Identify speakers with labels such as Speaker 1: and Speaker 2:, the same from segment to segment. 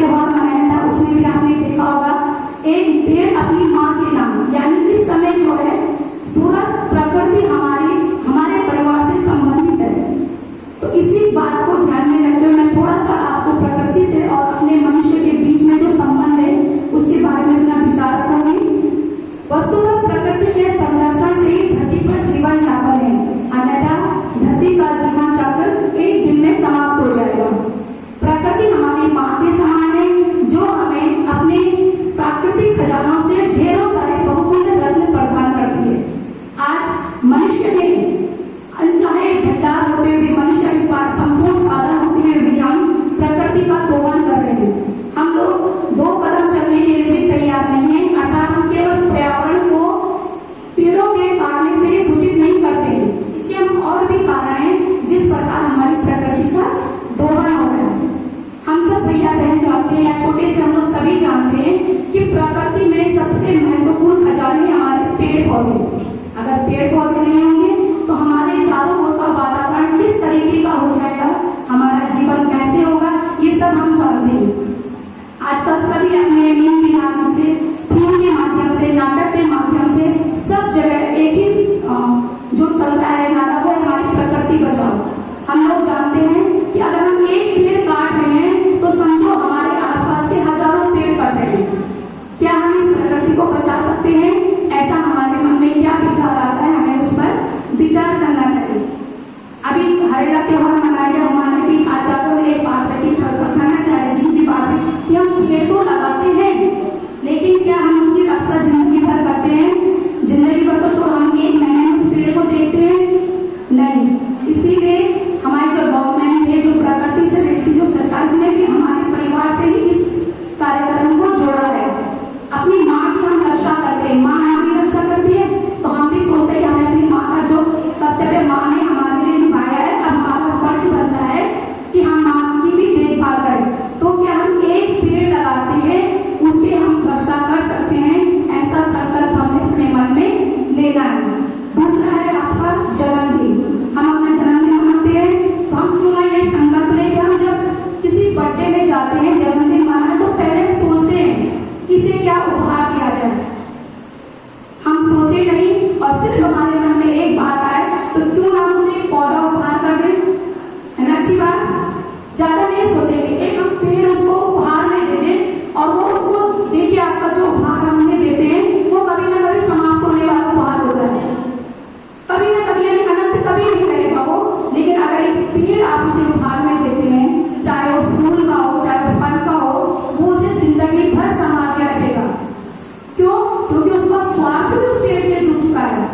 Speaker 1: त्योहार मनाया था, उसमें भी आपने देखा होगा एक पेड़ अपनी माँ के नाम, यानी इस समय जो है पूरा प्रकृति हमारे परिवार से संबंधित है। तो इसी बात को ध्यान में रखते हुए मैं थोड़ा सा आपको प्रकृति से और अपने मनुष्य के बीच में जो संबंध है उसके बारे में अपना विचार रखूंगी। वस्तुतः प्रकृति के संरक्षण से ही धरती पर जीवन यापन है, अन्यथा धरती का जीवन चक्र एक दिन में समाप्त हो जाएगा। प्रकृति हमारी माँ के समान है, जो हमें अपने प्राकृतिक खजानों से ढेरों सारे बहुमूल्य रत्न प्रदान करती है। आज मनुष्य ने अनचाहे भंडार होते हुए, मनुष्य के पास संपूर्ण साधन होते हुए भी हम प्रकृति का दोहन कर रहे हैं। हम लोग 2 कदम चलने के लिए भी तैयार नहीं है, अर्थात हम केवल पर्यावरण को पेड़ों के काटने से दूषित नहीं करते हैं, इसके हम और भी कारण हैं जिस प्रकार हमारी प्रकृति का दोहन हो रहा है। हम सब भैया बहन जानते हैं या छोटे से हम लोग सभी जानते हैं कि प्रकृति में सबसे महत्वपूर्ण खजाने हमारे पेड़ पौधे। अगर पेड़ पौधे नहीं होंगे तो हमारे चारों ओर का वातावरण किस तरीके का हो जाएगा, हमारा जीवन कैसे होगा, ये सब हम जानते हैं। आजकल सभी अपने नींद के माध्यम से, फिल्म के माध्यम से, नाटक के माध्यम से सब जगह एक ही जो चलता है नारा, वो हमारी प्रकृति बचाओ। हम लोग जानते हैं कि अगर हम एक पेड़ काट रहे हैं तो समझो हमारे आसपास के हजारों पेड़ कट रहे हैं। क्या हम इस प्रकृति को बचा सकते हैं? ऐसा हमारे मन में क्या विचार आता है, हमें उस पर विचार करना चाहिए। अभी हरेला त्योहार मनाया गया, हमारे बीच आचार्यों ने एक बात रखी, बताना चाहे जिनकी बात है कि हम पेड़ तो लगाते हैं, लेकिन क्या हम उसकी रक्षा जिंदगी भर करते हैं? जिंदगी भर तो छोड़, हम 1 महीने उस पेड़ को देखते हैं नहीं। इसीलिए हमारी जो गवर्नमेंट है, जो प्रकृति से देखती, जो सरकार, ने भी हमारे परिवार से ही इस कार्यक्रम को जोड़ा है। अपनी माँ की हम रक्षा करते हैं, माँ हमारी रक्षा करती है, तो हम भी सोचते हैं कि हमें अपनी माँ का जो कर्तव्य माँ ने हमारे लिए निभाया है, अब हमारा फर्ज बनता है कि हम माँ की भी देखभाल करें। तो क्या हम एक पेड़ लगाते हैं, उसकी हम रक्षा कर सकते हैं? ऐसा संकल्प हमें अपने मन में लेना है। दूसरा है आपका जन्मदिन। हम अपना जन्मदिन मनाते हैं, तो हम क्यों ना ये संकल्प लें कि हम जब किसी बर्थडे में जाते हैं, जन्मदिन मनाने, तो पहले सोचते हैं किसे क्या उपहार दिया जाए। हम सोचे नहीं और सिर्फ हमारे मन में एक बात आए तो क्यों ना उसे पौधा उपहार कर दें, है ना? अच्छी बात। ज्यादा नहीं सोचेंगे, एक हम पेड़ उसको उपहार में दे दें और वो उसको देखिए, आपका जो उपहार हम उन्हें देते हैं वो कभी ना कभी समाप्त होने वाला उपहार होता है, कभी ना कभी, अनंत कभी नहीं रहेगा वो। लेकिन अगर एक पेड़ आप उसे उपहार में देते हैं, चाहे वो फूल का हो, चाहे वो फल का हो, वो उसे जिंदगी भर संभाल के रखेगा। क्यों? क्योंकि उसका स्वार्थ भी उस पेड़ से जुड़ चुका है।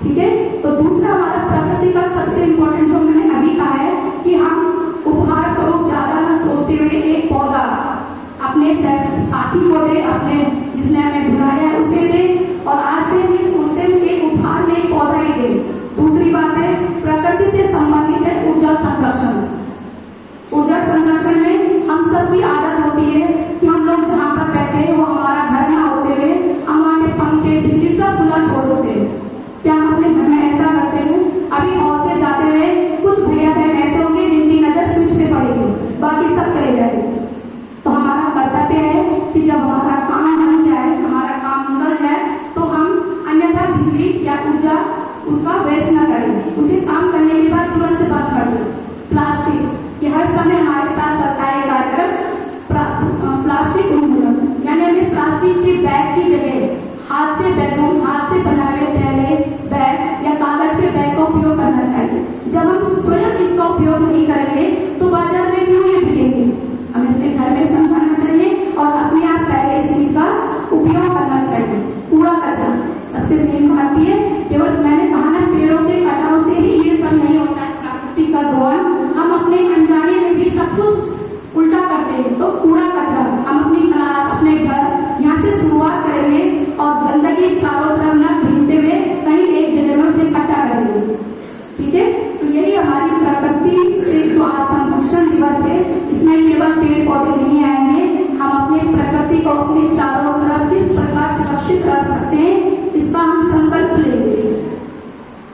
Speaker 1: ठीक है। तो दूसरा हमारा प्रकृति का सबसे इम्पोर्टेंट जो मैंने अभी कहा है कि हम उपहार स्वरूप ज्यादा न सोचते हुए एक पौधा अपने साथी को दे, अपने जिसने हमें बुलाया है उसे दे, और आज से भी सोचते हैं कि एक उपहार में एक पौधा ही दे। दूसरी बात है प्रकृति से संबंधित है ऊर्जा संरक्षण। ऊर्जा संरक्षण में हम सब की आदत होती है कि हम लोग जहाँ पर बैठे हैं वो हमारा घर ना होते हुए हम वहाँ के पंखे, बिजली सब खुला छोड़ देते हैं। क्या हम अपने घर में ऐसा करते हैं? अभी हॉल से जाते हुए कुछ भैया बहन ऐसे होंगे जिनकी नजर स्विच पे पड़ेगी, बाकी सब चले जाएंगे। तो हमारा कर्तव्य है कि जब हमारा काम बन जाए, हमारा काम निकल जाए, तो हम अन्यथा बिजली या ऊर्जा उसका वेस्ट न करें, उसे काम करने के बाद तुरंत बंद कर दें। प्लास्टिक, ये हर समय हमारे साथ चलता है कार्यक्रम, प्लास्टिक उन्मूलन, यानी हमें प्लास्टिक के बैग की जगह हाथ से बैगों, हाथ से बनाए हुए थैले, बैग या कागज के बैग का उपयोग करना चाहिए। जब हम स्वयं इसका उपयोग नहीं करेंगे तो बाजार में क्यों ये बिकेंगे? हमें अपने घर में समझाना चाहिए और अपने आप पहले इस चीज का उपयोग करना चाहिए। कूड़ा कचरा सबसे मेन बात भी है। केवल मैंने कहा ना, पेड़ों के कटाव से ही ये सब नहीं होता है, प्राकृतिक का दोहन। हम अपने अनजाने में भी सब कुछ उल्टा करते हैं। तो कूड़ा कचरा हम अपनी क्लास, अपने घर, यहाँ से शुरुआत करेंगे और गंदगी चारों तरफ न भिनते हुए कहीं एक जगह में उसे इकट्ठा करेंगे। ठीक है। तो यही हमारी प्रकृति से जो आज संरक्षण दिवस है, इसमें केवल पेड़ पौधे नहीं आएंगे, हम अपने प्रकृति को अपने चारों तरफ किस प्रकार सुरक्षित रख सकते हैं, इसका हम संकल्प